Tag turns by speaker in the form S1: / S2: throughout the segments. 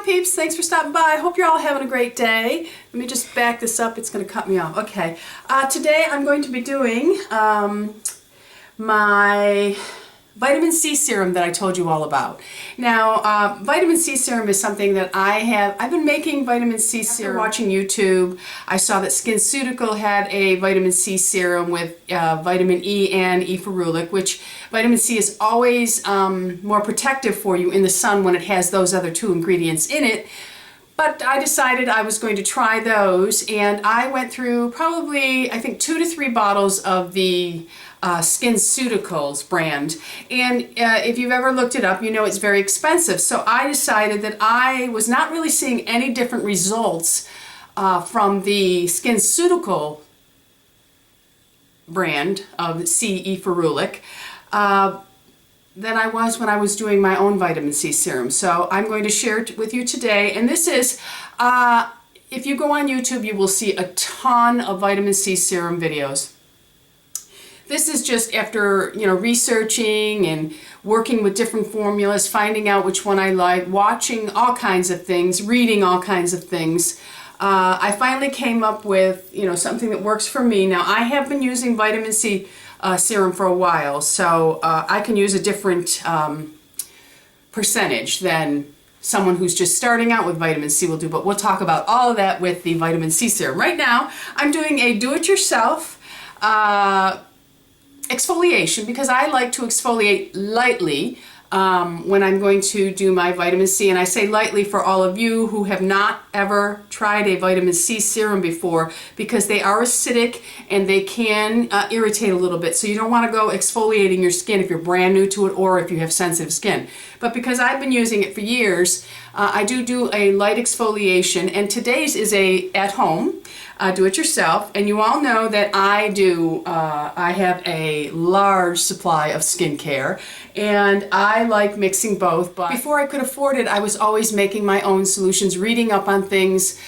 S1: peeps, thanks for stopping by. I hope you're all having a great day. Let me just back this up, it's going to cut me off. Okay, today I'm going to be doing my vitamin C serum that I told you all about. Now, vitamin C serum is something that I've been making vitamin C serum. After watching YouTube, I saw that SkinCeutical had a vitamin C serum with vitamin E and E ferulic, which vitamin C is always more protective for you in the sun when it has those other two ingredients in it. But I decided I was going to try those, and I went through probably, I think, 2 to 3 bottles of the SkinCeuticals brand. And if you've ever looked it up, you know it's very expensive. So I decided that I was not really seeing any different results from the SkinCeutical brand of C ferulic than I was when I was doing my own vitamin C serum. So I'm going to share it with you today. And this is, if you go on YouTube, you will see a ton of vitamin C serum videos. This is just after, researching and working with different formulas, finding out which one I like, watching all kinds of things, reading all kinds of things. I finally came up with, something that works for me. Now, I have been using vitamin C serum for a while, so I can use a different percentage than someone who's just starting out with vitamin C will do, but we'll talk about all of that with the vitamin C serum. Right now, I'm doing a do-it-yourself exfoliation because I like to exfoliate lightly when I'm going to do my vitamin C, and I say lightly for all of you who have not ever tried a vitamin C serum before, because they are acidic and they can irritate a little bit, so you don't want to go exfoliating your skin if you're brand new to it or if you have sensitive skin. But because I've been using it for years, I do a light exfoliation, and today's is a at home do-it-yourself, and you all know that I have a large supply of skincare, and I like mixing both. But before I could afford it, I was always making my own solutions, reading up on things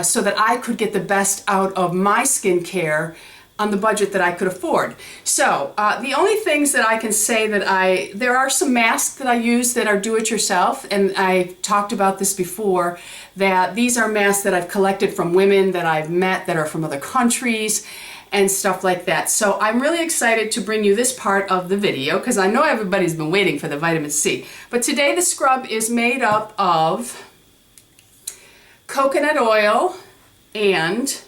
S1: so that I could get the best out of my skincare on the budget that I could afford. So the only things that I can say that there are some masks that I use that are do-it-yourself, and I've talked about this before, that these are masks that I've collected from women that I've met that are from other countries and stuff like that. So I'm really excited to bring you this part of the video because I know everybody's been waiting for the vitamin C. But today the scrub is made up of coconut oil and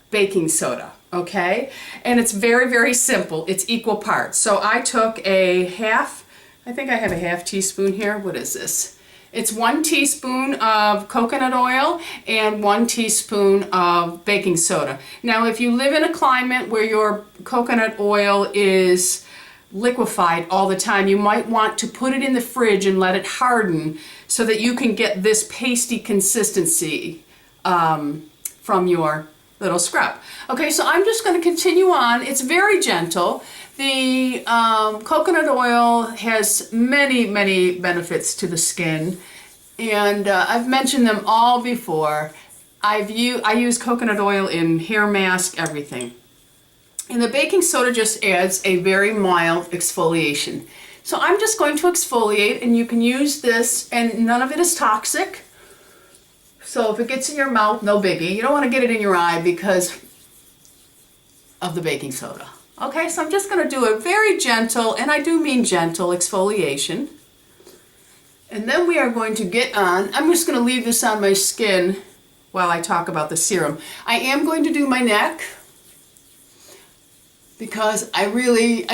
S1: baking soda, okay? And it's very, very simple. It's equal parts. So I took I think I have a half teaspoon here. What is this? It's 1 teaspoon of coconut oil and 1 teaspoon of baking soda. Now, if you live in a climate where your coconut oil is liquefied all the time, you might want to put it in the fridge and let it harden so that you can get this pasty consistency from your little scrub. Okay, so I'm just going to continue on. It's very gentle. The coconut oil has many, many benefits to the skin, and I've mentioned them all before. I use coconut oil in hair mask, everything. And the baking soda just adds a very mild exfoliation. So I'm just going to exfoliate, and you can use this, and none of it is toxic. So if it gets in your mouth, no biggie. You don't want to get it in your eye because of the baking soda. Okay, so I'm just going to do a very gentle, and I do mean gentle, exfoliation. And then we are going to get on, I'm just going to leave this on my skin while I talk about the serum. I am going to do my neck because I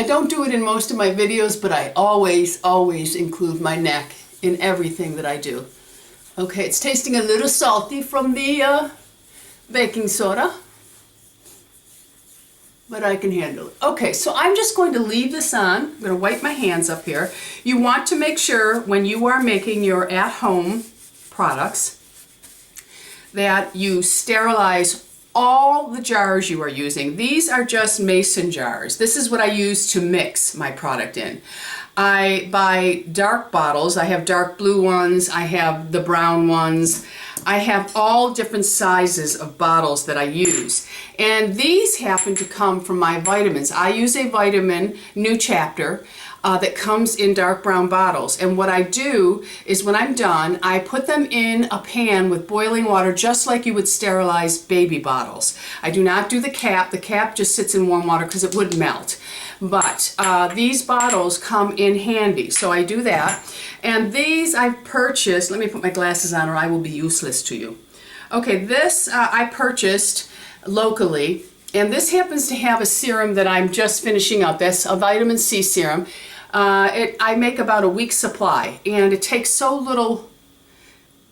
S1: don't do it in most of my videos, but I always include my neck in everything that I do. Okay, it's tasting a little salty from the baking soda, but I can handle it. Okay, so I'm just going to leave this on. I'm going to wipe my hands up here. You want to make sure when you are making your at-home products that you sterilize all the jars you are using. These are just mason jars. This is what I use to mix my product in. I buy dark bottles. I have dark blue ones. I have the brown ones. I have all different sizes of bottles that I use. And these happen to come from my vitamins. I use a vitamin, New Chapter. that comes in dark brown bottles. And what I do is when I'm done, I put them in a pan with boiling water just like you would sterilize baby bottles. I do not do the cap. The cap just sits in warm water because it would melt. But these bottles come in handy, so I do that. And these I purchased, let me put my glasses on or I will be useless to you. Okay, this I purchased locally, and this happens to have a serum that I'm just finishing up. That's a vitamin C serum. I make about a week's supply, and it takes so little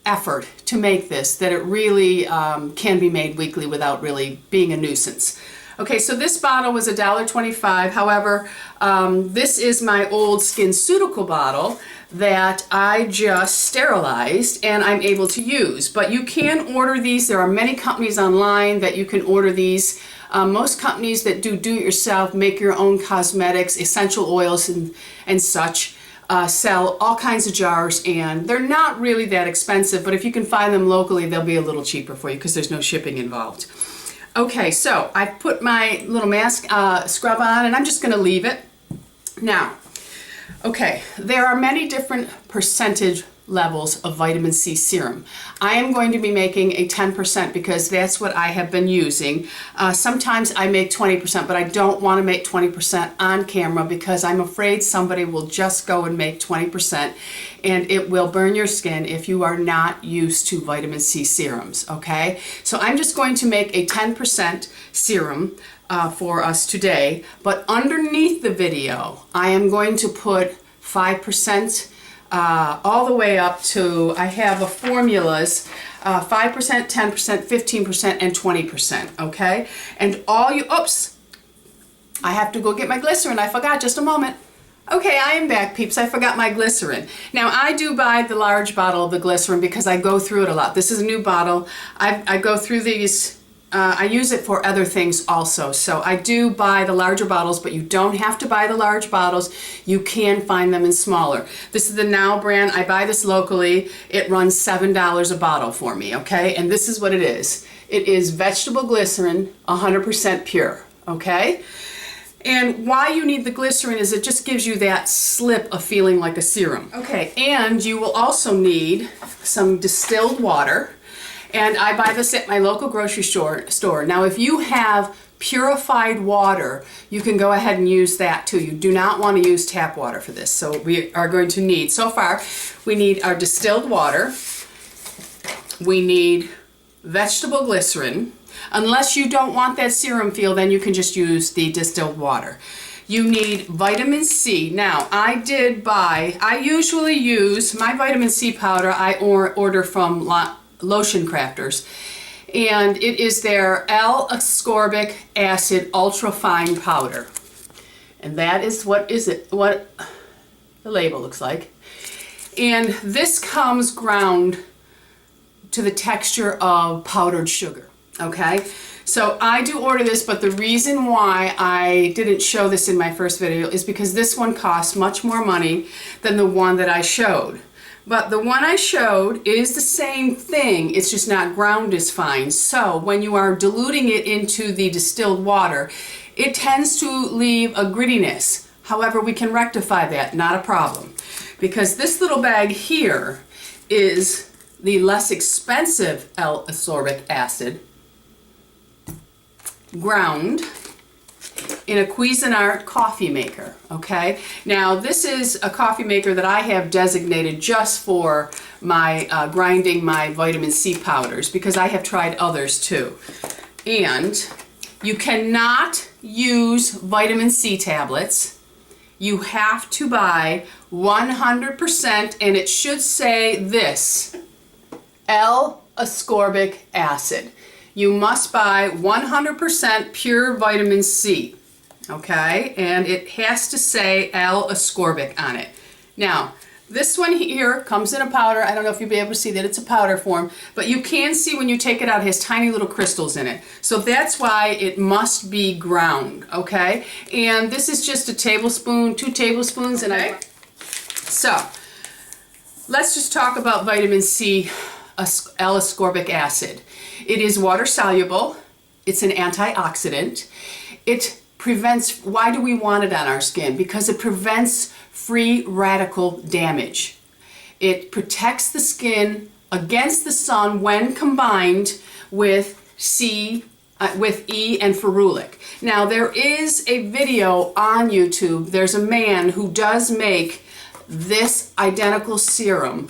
S1: effort to make this that it really can be made weekly without really being a nuisance. Okay, so this bottle was $1.25. However, this is my old SkinCeutical bottle that I just sterilized and I'm able to use. But you can order these. There are many companies online that you can order these. Most companies that do it-yourself, make your own cosmetics, essential oils and such, sell all kinds of jars, and they're not really that expensive, but if you can find them locally, they'll be a little cheaper for you because there's no shipping involved. Okay, so I put my little mask scrub on, and I'm just going to leave it. Now, okay, there are many different percentage levels of vitamin C serum. I am going to be making a 10% because that's what I have been using. Sometimes I make 20%, but I don't want to make 20% on camera because I'm afraid somebody will just go and make 20% and it will burn your skin if you are not used to vitamin C serums, okay? So I'm just going to make a 10% serum for us today, but underneath the video I am going to put 5% all the way up to, I have a formulas, 5%, 10%, 15%, and 20%, okay? And all you, oops, I have to go get my glycerin, I forgot, just a moment. Okay, I am back, peeps, I forgot my glycerin. Now, I do buy the large bottle of the glycerin because I go through it a lot. This is a new bottle. I go through these, I use it for other things also. So I do buy the larger bottles, but you don't have to buy the large bottles. You can find them in smaller. This is the Now brand. I buy this locally. It runs $7 a bottle for me, okay? And this is what it is. It is vegetable glycerin, 100% pure, okay? And why you need the glycerin is it just gives you that slip of feeling like a serum. Okay, and you will also need some distilled water. And I buy this at my local grocery store. Now, if you have purified water, you can go ahead and use that too. You do not want to use tap water for this. So we are going to need, so far, we need our distilled water. We need vegetable glycerin. Unless you don't want that serum feel, then you can just use the distilled water. You need vitamin C. Now, I usually use my vitamin C powder, I order from Lotion Crafters, and it is their L-Ascorbic acid ultra fine powder, and that is what the label looks like. And this comes ground to the texture of powdered sugar, okay? So I do order this, but the reason why I didn't show this in my first video is because this one costs much more money than the one that I showed. But the one I showed is the same thing, it's just not ground as fine. So when you are diluting it into the distilled water, it tends to leave a grittiness. However, we can rectify that, not a problem. Because this little bag here is the less expensive L-Ascorbic acid, ground in a Cuisinart coffee maker, okay? Now, this is a coffee maker that I have designated just for my grinding my vitamin C powders because I have tried others too. And you cannot use vitamin C tablets. You have to buy 100%, and it should say this, L-Ascorbic acid. You must buy 100% pure vitamin C, okay? And it has to say L-Ascorbic on it. Now, this one here comes in a powder. I don't know if you'll be able to see that it's a powder form, but you can see when you take it out, it has tiny little crystals in it. So that's why it must be ground, okay? And this is just a tablespoon, 2 tablespoons, and So, let's just talk about vitamin C, L-Ascorbic acid. It is water soluble, it's an antioxidant, it prevents, why do we want it on our skin? Because it prevents free radical damage. It protects the skin against the sun when combined with with E and ferulic. Now there is a video on YouTube. There's a man who does make this identical serum.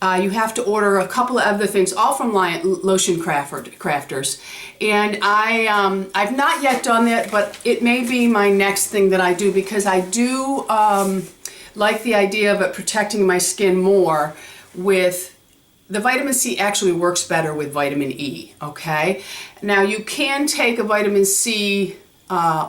S1: You have to order a couple of other things, all from Lotion Crafters. And I've not yet done that, but it may be my next thing that I do, because I do like the idea of it protecting my skin more with the vitamin C. Actually works better with vitamin E, okay? Now you can take a vitamin C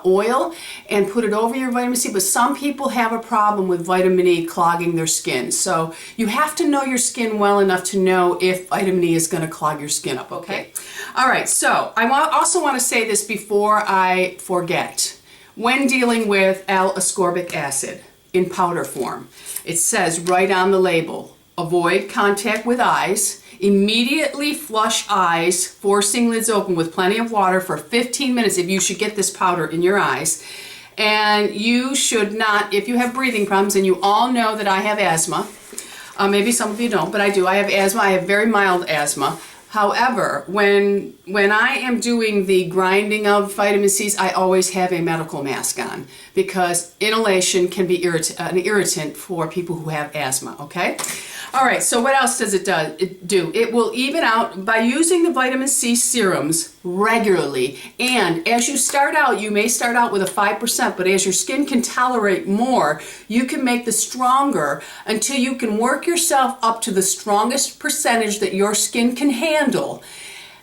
S1: oil and put it over your vitamin C, but some people have a problem with vitamin E clogging their skin. So you have to know your skin well enough to know if vitamin E is going to clog your skin up, okay? All right, so I also want to say this before I forget. When dealing with L-Ascorbic acid in powder form, it says right on the label, avoid contact with eyes. Immediately flush eyes, forcing lids open with plenty of water for 15 minutes if you should get this powder in your eyes. And you should not, if you have breathing problems, and you all know that I have asthma, maybe some of you don't, but I do. I have asthma. I have very mild asthma. However, when I am doing the grinding of vitamin C's, I always have a medical mask on, because inhalation can be an irritant for people who have asthma, okay? All right, so what else does it do? It will even out by using the vitamin C serums regularly. And as you start out, you may start out with a 5%, but as your skin can tolerate more, you can make this stronger until you can work yourself up to the strongest percentage that your skin can handle.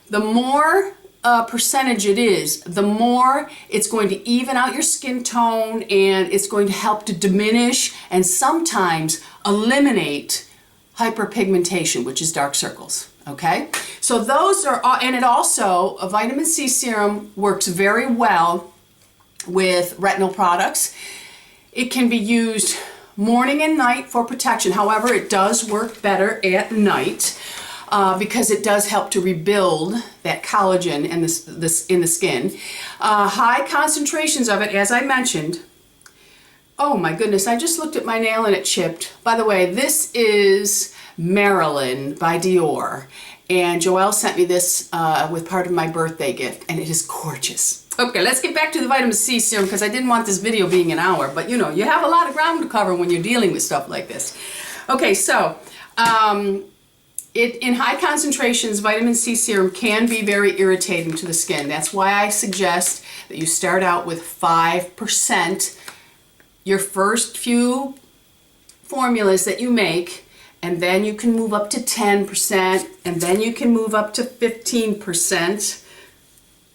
S1: The more percentage it is, the more it's going to even out your skin tone, and it's going to help to diminish and sometimes eliminate hyperpigmentation, which is dark circles, okay? So those are, and it also, a vitamin C serum works very well with retinal products. It can be used morning and night for protection. However, it does work better at night because it does help to rebuild that collagen in the skin. High concentrations of it, as I mentioned. Oh my goodness, I just looked at my nail and it chipped. By the way, this is Marilyn by Dior. And Joelle sent me this with part of my birthday gift, and it is gorgeous. Okay, let's get back to the vitamin C serum, because I didn't want this video being an hour. But you know, you have a lot of ground to cover when you're dealing with stuff like this. Okay, so in high concentrations, vitamin C serum can be very irritating to the skin. That's why I suggest that you start out with 5%. Your first few formulas that you make, and then you can move up to 10%, and then you can move up to 15%,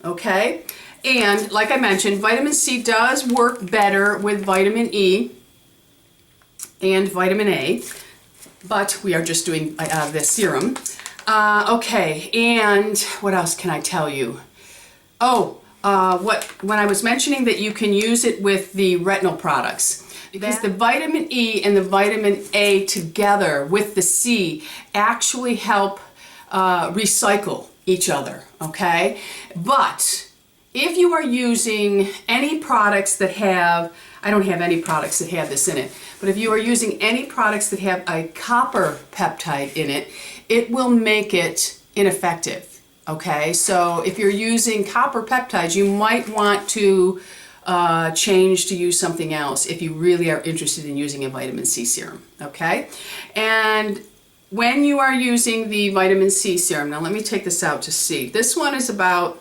S1: okay? And like I mentioned, vitamin C does work better with vitamin E and vitamin A, but we are just doing this serum. Okay, and what else can I tell you? Oh, when I was mentioning that you can use it with the retinal products, because the vitamin E and the vitamin A together with the C actually help recycle each other, okay? But if you are using any products that have, I don't have any products that have this in it, but if you are using any products that have a copper peptide in it, it will make it ineffective. Okay, so if you're using copper peptides, you might want to change to use something else if you really are interested in using a vitamin C serum, okay? And when you are using the vitamin C serum, now let me take this out to see. This one is about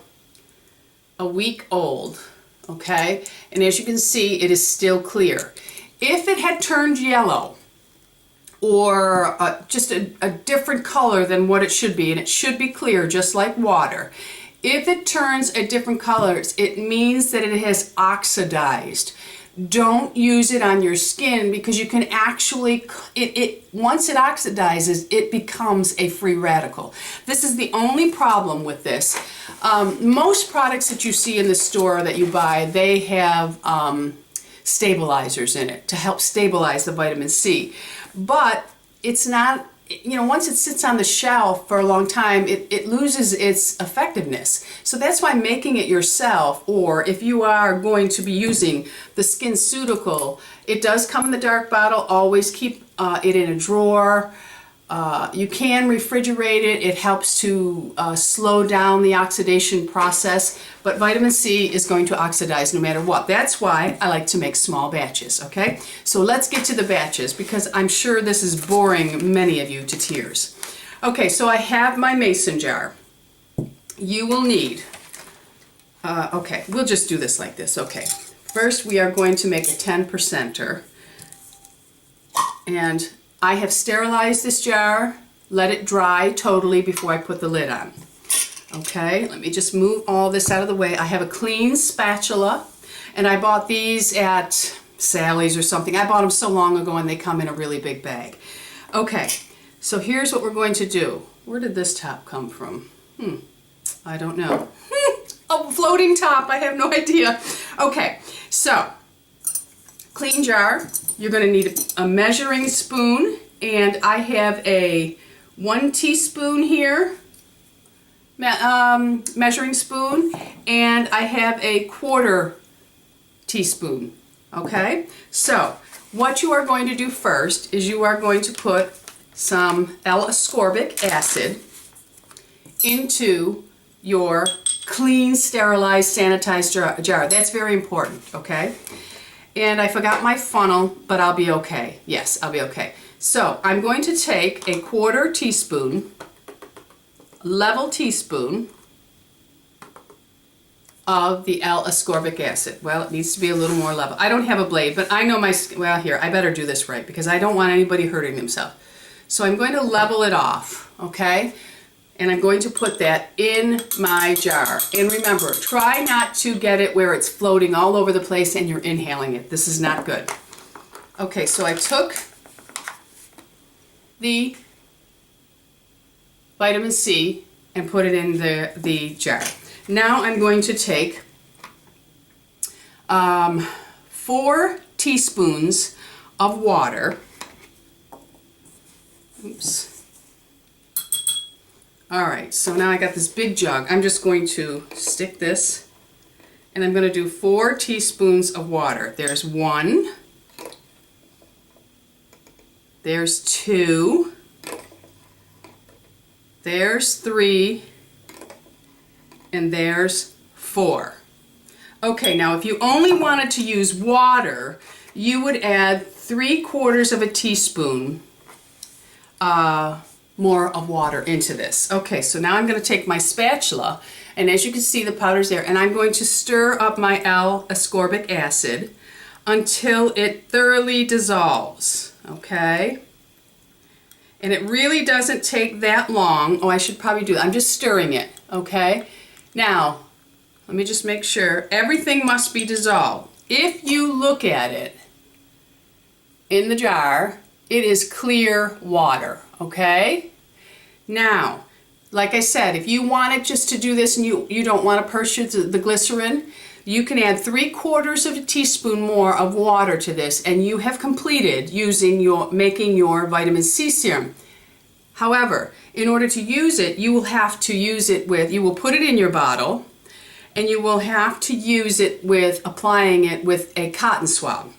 S1: a week old, okay? And as you can see, it is still clear. If it had turned yellow, or just a different color than what it should be, and it should be clear just like water. If it turns a different colors, it means that it has oxidized. Don't use it on your skin, because you can actually, once it oxidizes, it becomes a free radical. This is the only problem with this. Most products that you see in the store that you buy, they have stabilizers in it to help stabilize the vitamin C. But it's not you know, once it sits on the shelf for a long time, it loses its effectiveness. So that's why making it yourself, or if you are going to be using the SkinCeutical, it does come in the dark bottle. Always keep it in a drawer. You can refrigerate it. It helps to slow down the oxidation process, but vitamin C is going to oxidize no matter what. That's why I like to make small batches, okay? So let's get to the batches, because I'm sure this is boring many of you to tears. Okay, so I have my mason jar. You will need, okay, we'll just do this like this, okay. First, we are going to make a 10%er, and I have sterilized this jar, let it dry totally before I put the lid on. Okay, let me just move all this out of the way. I have a clean spatula, and I bought these at Sally's or something. I bought them so long ago, and they come in a really big bag. Okay, so here's what we're going to do. Where did this top come from? I don't know. A floating top, I have no idea. Okay, so clean jar. You're going to need a measuring spoon, and I have a 1 teaspoon here, measuring spoon, and I have a 1/4 teaspoon. Okay, so what you are going to do first is you are going to put some L-Ascorbic acid into your clean, sterilized, sanitized jar. That's very important, okay? And I forgot my funnel, but I'll be okay. Yes, I'll be okay. So I'm going to take a 1/4 teaspoon, level teaspoon of the L-Ascorbic acid. Well, it needs to be a little more level. I don't have a blade, but I know my, well, here, I better do this right, because I don't want anybody hurting themselves. So I'm going to level it off, okay? And I'm going to put that in my jar. And remember, try not to get it where it's floating all over the place and you're inhaling it. This is not good. Okay, so I took the vitamin C and put it in the jar. Now I'm going to take 4 teaspoons of water. Oops. Alright, so now I got this big jug. I'm just going to stick this, and I'm going to do 4 teaspoons of water. There's 1, there's 2, there's 3, and there's 4. Okay, now if you only wanted to use water, you would add 3/4 of a teaspoon more of water into this. Okay, so now I'm going to take my spatula, and as you can see, the powder's there, and I'm going to stir up my L-Ascorbic acid until it thoroughly dissolves, okay? And it really doesn't take that long. Oh, I should probably do that. I'm just stirring it, okay? Now, let me just make sure. Everything must be dissolved. If you look at it in the jar, it is clear water, okay? Now, like I said, if you wanted just to do this and you don't want to purchase the glycerin, you can add 3/4 of a teaspoon more of water to this, and you have completed making your vitamin C serum. However, in order to use it, you will have to use it with, you will put it in your bottle, and you will have to use it with applying it with a cotton swab.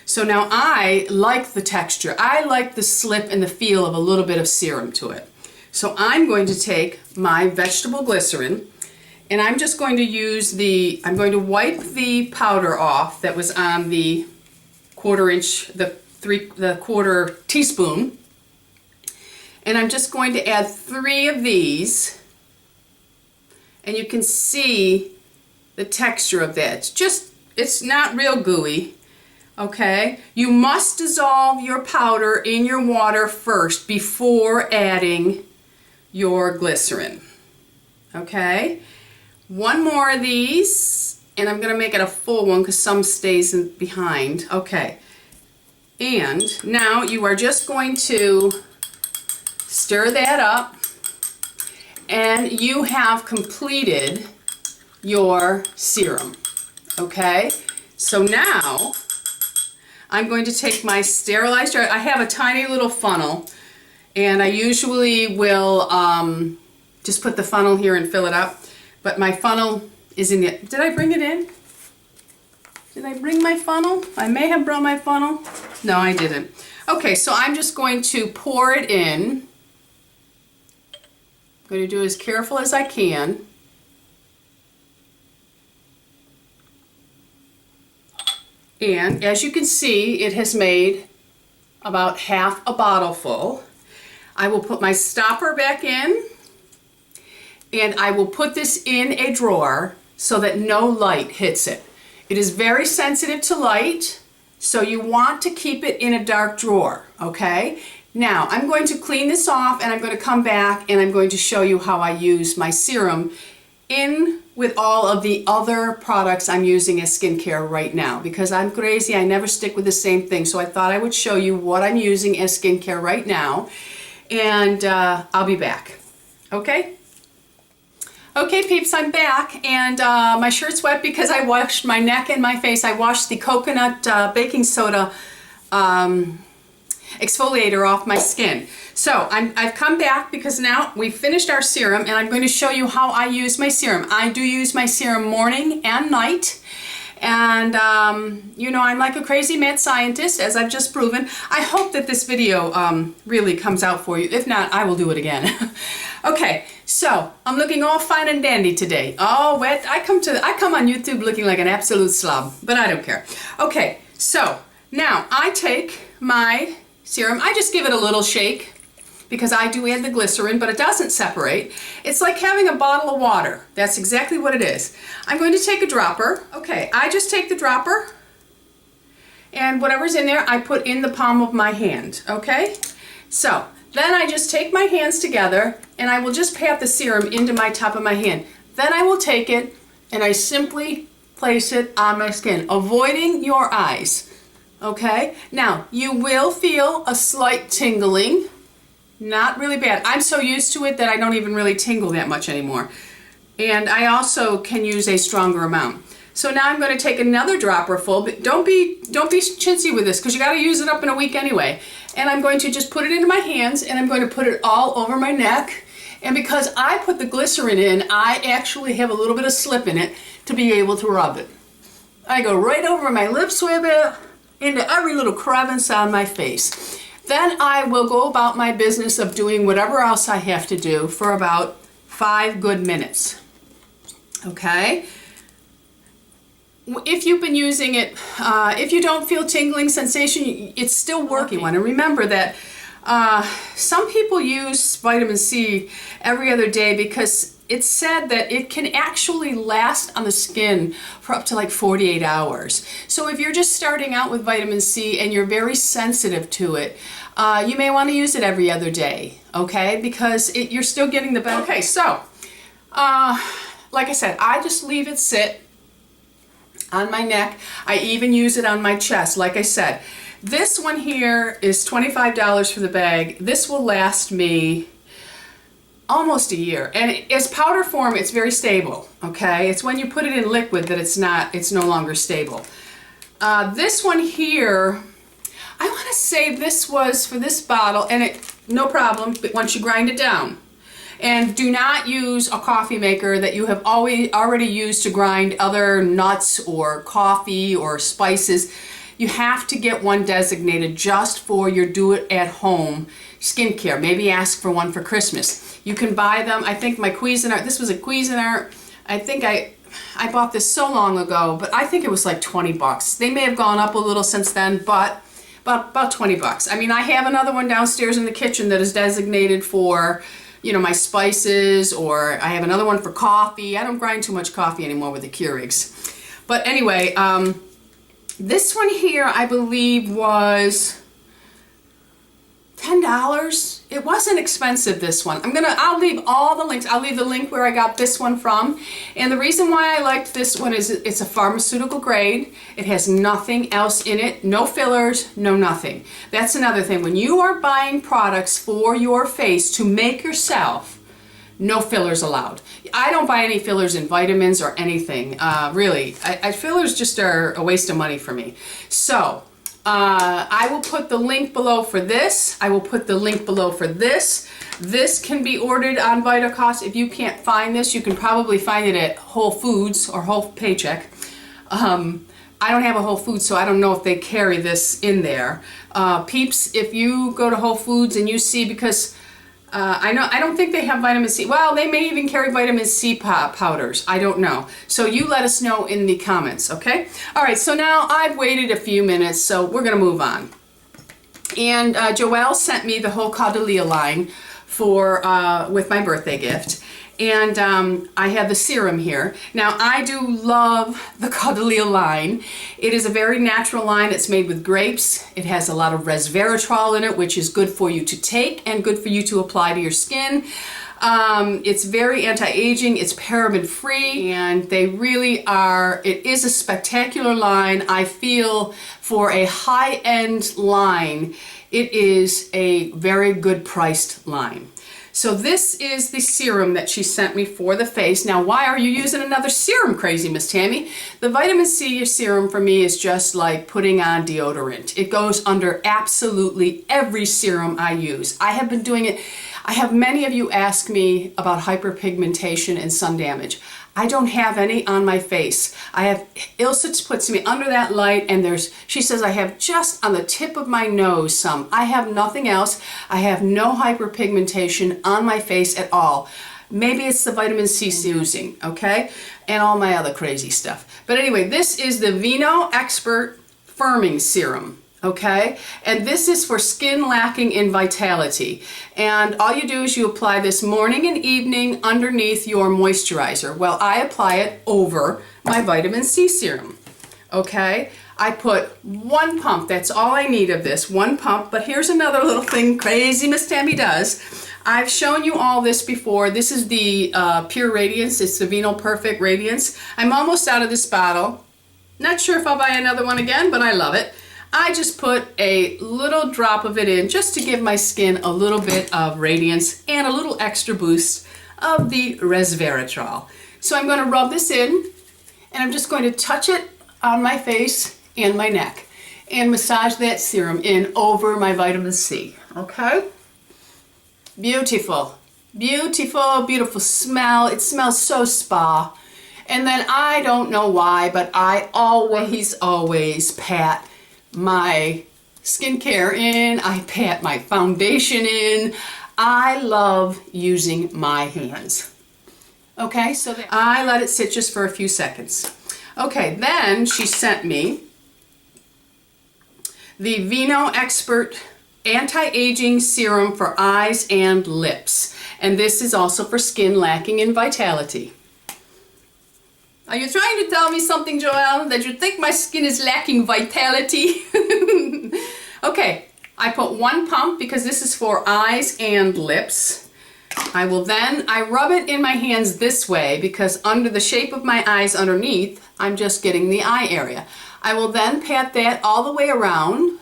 S1: So now I like the texture. I like the slip and the feel of a little bit of serum to it. So I'm going to take my vegetable glycerin, and I'm just going to use I'm going to wipe the powder off that was on the 1/4 teaspoon. And I'm just going to add 3 of these, and you can see the texture of that. It's not real gooey. Okay, you must dissolve your powder in your water first before adding your glycerin. Okay, 1 more of these, and I'm going to make it a full one because some stays behind. Okay, and now you are just going to stir that up, and you have completed your serum. Okay, so now I'm going to take my sterilized jar. I have a tiny little funnel, And I usually will just put the funnel here and fill it up. But my funnel is in the... Did I bring it in? Did I bring my funnel? I may have brought my funnel. No, I didn't. Okay, so I'm just going to pour it in. I'm going to do as careful as I can. And as you can see, it has made about half a bottle full. I will put my stopper back in, and I will put this in a drawer so that no light hits it. It is very sensitive to light, so you want to keep it in a dark drawer, okay? Now, I'm going to clean this off, and I'm going to come back and I'm going to show you how I use my serum in with all of the other products I'm using as skincare right now, because I'm crazy. I never stick with the same thing. So I thought I would show you what I'm using as skincare right now, and I'll be back. Okay? Okay, peeps, I'm back, and my shirt's wet because I washed my neck and my face. I washed the coconut baking soda exfoliator off my skin. So I've come back because now we've finished our serum, and I'm going to show you how I use my serum. I do use my serum morning and night, and you know, I'm like a crazy mad scientist, as I've just proven. I hope that this video really comes out for you. If not, I will do it again. Okay, so I'm looking all fine and dandy today. All wet. I come on YouTube looking like an absolute slob, but I don't care. Okay, so now I take my serum. I just give it a little shake because I do add the glycerin, but it doesn't separate. It's like having a bottle of water. That's exactly what it is. I'm going to take a dropper. Okay, I just take the dropper, and whatever's in there I put in the palm of my hand, okay? So then I just take my hands together and I will just pat the serum into my top of my hand. Then I will take it and I simply place it on my skin, avoiding your eyes. Okay, now you will feel a slight tingling, not really bad. I'm so used to it that I don't even really tingle that much anymore. And I also can use a stronger amount. So now I'm going to take another dropper full, but don't be chintzy with this because you got to use it up in a week anyway. And I'm going to just put it into my hands, and I'm going to put it all over my neck. And because I put the glycerin in, I actually have a little bit of slip in it to be able to rub it. I go right over my lips with it, into every little crevice on my face. Then I will go about my business of doing whatever else I have to do for about 5 good minutes. Okay? If you've been using it, if you don't feel tingling sensation, it's still working. And remember that some people use vitamin C every other day because it's said that it can actually last on the skin for up to like 48 hours. So if you're just starting out with vitamin C and you're very sensitive to it, you may want to use it every other day, okay? Because you're still getting the benefit. Okay, so like I said, I just leave it sit on my neck. I even use it on my chest. Like I said, this one here is $25 for the bag. This will last me almost a year, and as powder form it's very stable, okay? It's when you put it in liquid that it's no longer stable. This one here, I want to say this was for this bottle, and no problem, but once you grind it down. And do not use a coffee maker that you have already used to grind other nuts or coffee or spices. You have to get one designated just for your do-it-at-home skincare. Maybe ask for one for Christmas. You can buy them. I think my Cuisinart, this was a Cuisinart. I think I bought this so long ago, but I think it was like 20 bucks. They may have gone up a little since then, but about 20 bucks. I mean, I have another one downstairs in the kitchen that is designated for, you know, my spices, or I have another one for coffee. I don't grind too much coffee anymore with the Keurigs. But anyway, this one here I believe was $10. It wasn't expensive, this one. I'll leave all the links. I'll leave the link where I got this one from. And the reason why I liked this one is it's a pharmaceutical grade. It has nothing else in it. No fillers, no nothing. That's another thing. When you are buying products for your face to make yourself, no fillers allowed. I don't buy any fillers in vitamins or anything. Really, fillers just are a waste of money for me. So, I will put the link below for this. I will put the link below for this. This can be ordered on VitaCost. If you can't find this, you can probably find it at Whole Foods or Whole Paycheck. I don't have a Whole Foods, so I don't know if they carry this in there. Peeps, if you go to Whole Foods and you see, because I don't think they have vitamin C. Well, they may even carry vitamin C powders. I don't know. So you let us know in the comments, okay? All right, so now I've waited a few minutes, so we're gonna move on. And Joelle sent me the whole Caudalia line for with my birthday gift. And I have the serum here. Now, I do love the Caudalia line. It is a very natural line. It's made with grapes. It has a lot of resveratrol in it, which is good for you to take and good for you to apply to your skin. It's very anti-aging, it's paraben-free, and they really are, it is a spectacular line. I feel for a high-end line, it is a very good priced line. So this is the serum that she sent me for the face. Now, why are you using another serum, crazy Miss Tammy? The vitamin C serum for me is just like putting on deodorant. It goes under absolutely every serum I use. I have been doing it. I have many of you ask me about hyperpigmentation and sun damage. I don't have any on my face. I have, Ilse puts me under that light, and she says I have just on the tip of my nose some. I have nothing else. I have no hyperpigmentation on my face at all. Maybe it's the vitamin C using, okay? And all my other crazy stuff. But anyway, this is the Vino Expert Firming Serum. Okay, and this is for skin lacking in vitality, and all you do is you apply this morning and evening underneath your moisturizer. Well, I apply it over my vitamin C serum. Okay, I put 1 pump, that's all I need of this, 1 pump. But here's another little thing crazy Miss Tammy does. I've shown you all this before. This is the Pure Radiance. It's the Vino Perfect Radiance. I'm almost out of this bottle. Not sure if I'll buy another one again, but I love it. I just put a little drop of it in just to give my skin a little bit of radiance and a little extra boost of the resveratrol. So I'm going to rub this in, and I'm just going to touch it on my face and my neck and massage that serum in over my vitamin C. Okay? Beautiful. Beautiful, beautiful smell. It smells so spa. And then I don't know why, but I always pat my skincare in, I pat my foundation in. I love using my hands. Okay, so I let it sit just for a few seconds. Okay, then she sent me the Vino Expert Anti-Aging Serum for Eyes and Lips. And this is also for skin lacking in vitality. Are you trying to tell me something, Joelle, that you think my skin is lacking vitality? Okay, I put 1 pump because this is for eyes and lips. I rub it in my hands this way because under the shape of my eyes underneath, I'm just getting the eye area. I will then pat that all the way around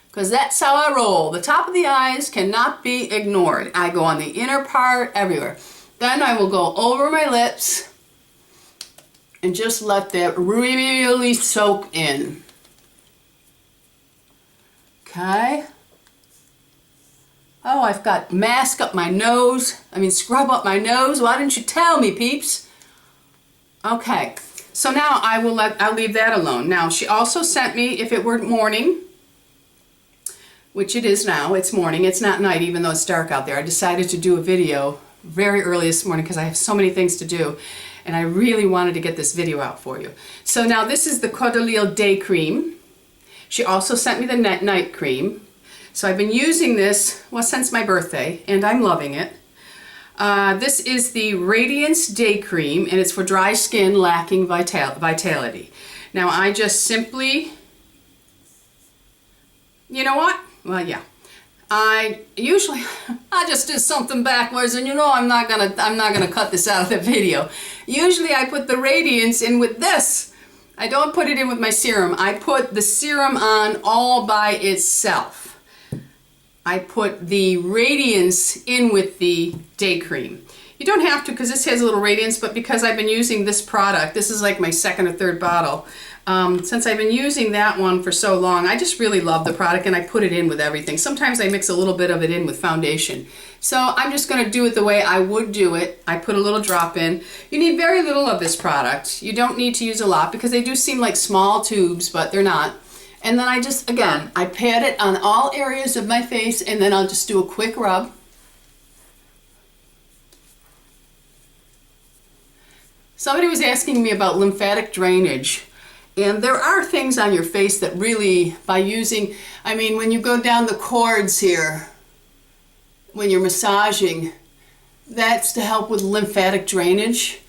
S1: because that's how I roll. The top of the eyes cannot be ignored. I go on the inner part, everywhere. Then I will go over my lips and just let that really soak in. Okay. Oh, I've got mask up my nose. Scrub up my nose. Why didn't you tell me, peeps? Okay. So now I'll leave that alone. Now, she also sent me, if it were morning, which it is now, it's morning. It's not night, even though it's dark out there. I decided to do a video very early this morning because I have so many things to do. And I really wanted to get this video out for you. So now this is the Caudalia Day Cream. She also sent me the Night Cream. So I've been using this, well, since my birthday, and I'm loving it. This is the Radiance Day Cream, and it's for dry skin lacking vitality. Now I just simply, you know what? Well, yeah. I just did something backwards, and I'm not gonna cut this out of the video. Usually I put the Radiance in with this. I don't put it in with my serum. I put the serum on all by itself. I put the Radiance in with the day cream. You don't have to because this has a little radiance, but because I've been using this product, this is like my second or third bottle, Since I've been using that one for so long, I just really love the product and I put it in with everything. Sometimes I mix a little bit of it in with foundation. So I'm just going to do it the way I would do it. I put a little drop in. You need very little of this product. You don't need to use a lot because they do seem like small tubes, but they're not. And then I just, again, I pat it on all areas of my face and then I'll just do a quick rub. Somebody was asking me about lymphatic drainage. And there are things on your face that really, by using, I mean, when you go down the cords here, when you're massaging, that's to help with lymphatic drainage,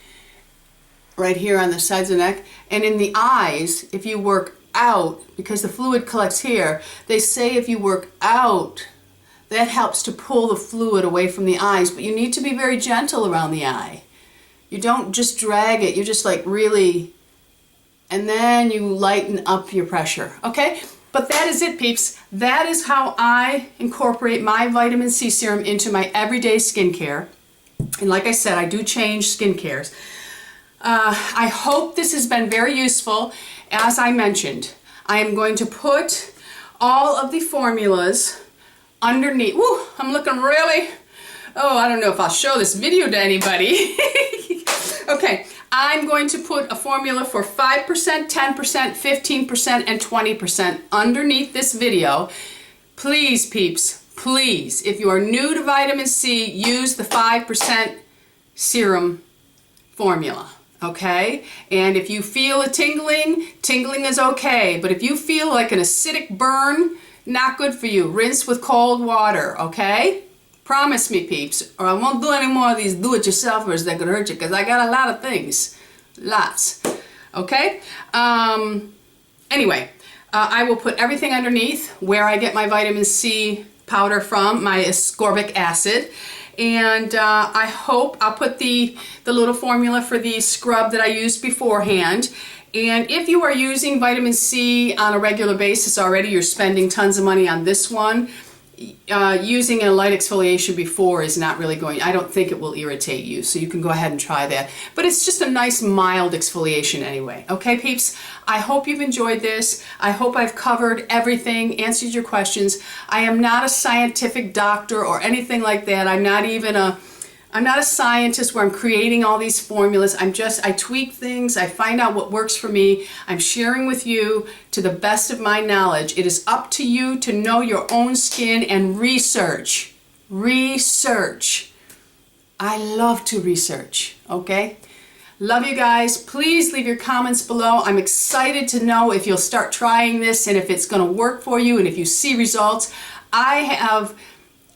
S1: right here on the sides of the neck. And in the eyes, if you work out, because the fluid collects here, they say if you work out, that helps to pull the fluid away from the eyes, but you need to be very gentle around the eye. You don't just drag it, you just like really, and then you lighten up your pressure, okay? But that is it, peeps. That is how I incorporate my vitamin C serum into my everyday skincare. And like I said, I do change skincares. I hope this has been very useful. As I mentioned, I am going to put all of the formulas underneath. Woo, I'm looking really, oh, I don't know if I'll show this video to anybody. Okay, I'm going to put a formula for 5%, 10%, 15%, and 20% underneath this video. Please, peeps, please, if you are new to vitamin C, use the 5% serum formula, okay? And if you feel a tingling, tingling is okay. But if you feel like an acidic burn, not good for you. Rinse with cold water, okay? Promise me, peeps, or I won't do any more of these do-it-yourselfers that could hurt you, because I got a lot of things. Lots. Okay? Anyway, I will put everything underneath where I get my vitamin C powder from, my ascorbic acid. And I hope I'll put the little formula for the scrub that I used beforehand. And if you are using vitamin C on a regular basis already, you're spending tons of money on this one, using a light exfoliation before is not really going, I don't think it will irritate you, so you can go ahead and try that. But it's just a nice mild exfoliation anyway. Okay, peeps? I hope you've enjoyed this. I hope I've covered everything, answered your questions. I am not a scientific doctor or anything like that. I'm not a scientist where I'm creating all these formulas. I tweak things, I find out what works for me. I'm sharing with you to the best of my knowledge. It is up to you to know your own skin and research. Research. I love to research, okay? Love you guys. Please leave your comments below. I'm excited to know if you'll start trying this and if it's going to work for you and if you see results.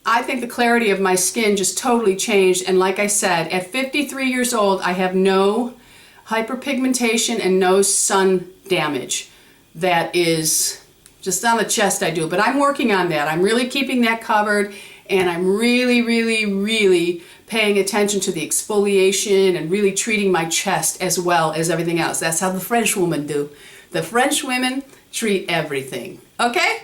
S1: I think the clarity of my skin just totally changed, and like I said, at 53 years old, I have no hyperpigmentation and no sun damage. That is just on the chest I do, but I'm working on that. I'm really keeping that covered, and I'm really, really, really paying attention to the exfoliation and really treating my chest as well as everything else. That's how the French women do. The French women treat everything, okay?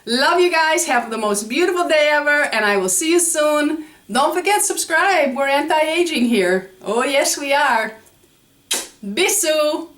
S1: Love you guys. Have the most beautiful day ever, and I will see you soon. Don't forget, subscribe. We're anti-aging here. Oh, yes, we are. Bisous.